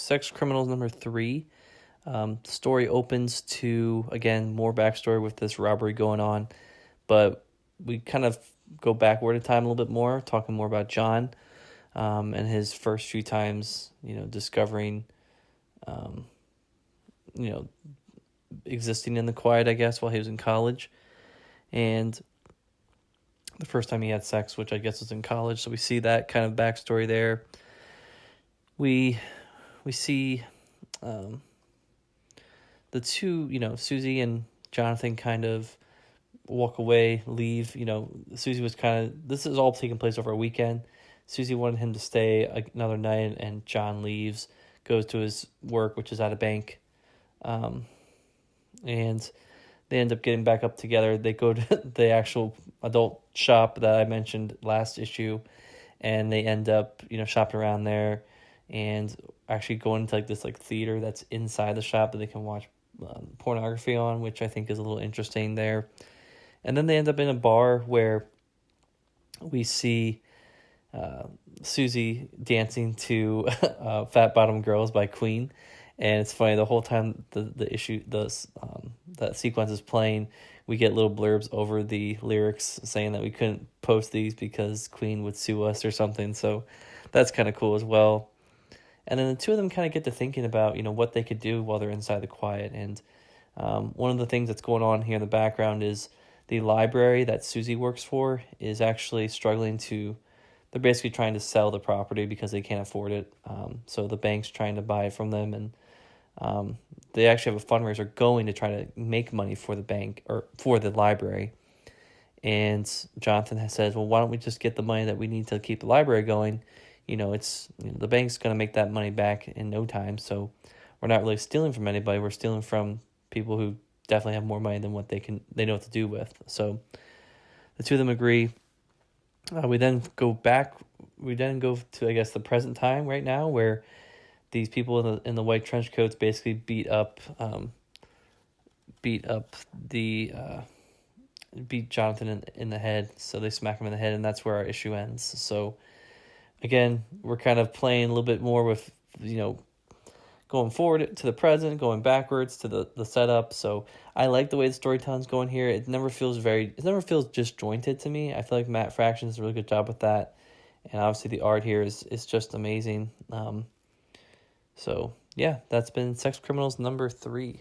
Sex Criminals number 3. Story opens to, again, more backstory with this robbery going on, but we kind of go backward in time a little bit more, talking more about John and his first few times, discovering, um, you know, existing in the quiet, I guess, while he was in college. And the first time he had sex, which I guess was in college. So we see that kind of backstory there. We see the two, Susie and Jonathan kind of walk away, leave. Susie was this is all taking place over a weekend. Susie wanted him to stay another night, and John leaves, goes to his work, which is at a bank. And they end up getting back up together. They go to the actual adult shop that I mentioned last issue, and they end up, shopping around there and actually going to this theater that's inside the shop that they can watch pornography on, which I think is a little interesting there. And then they end up in a bar where we see Susie dancing to Fat Bottom Girls by Queen. And it's funny, the whole time that sequence is playing, we get little blurbs over the lyrics saying that we couldn't post these because Queen would sue us or something. So that's kind of cool as well. And then the two of them kind of get to thinking about, what they could do while they're inside the quiet. And one of the things that's going on here in the background is the library that Susie works for is actually they're basically trying to sell the property because they can't afford it. So the bank's trying to buy it from them, and they actually have a fundraiser going to try to make money for the bank or for the library. And Jonathan says, well, why don't we just get the money that we need to keep the library going? The bank's going to make that money back in no time. So we're not really stealing from anybody. We're stealing from people who definitely have more money than what they know what to do with. So the two of them agree. We then go to, I guess, the present time right now, where these people in the white trench coats basically beat Jonathan in the head. So they smack him in the head, and that's where our issue ends. So again, we're kind of playing a little bit more with, going forward to the present, going backwards to the setup. So I like the way the storytelling's going here. It never feels disjointed to me. I feel like Matt Fraction does a really good job with that. And obviously the art here is just amazing. So yeah, that's been Sex Criminals number 3.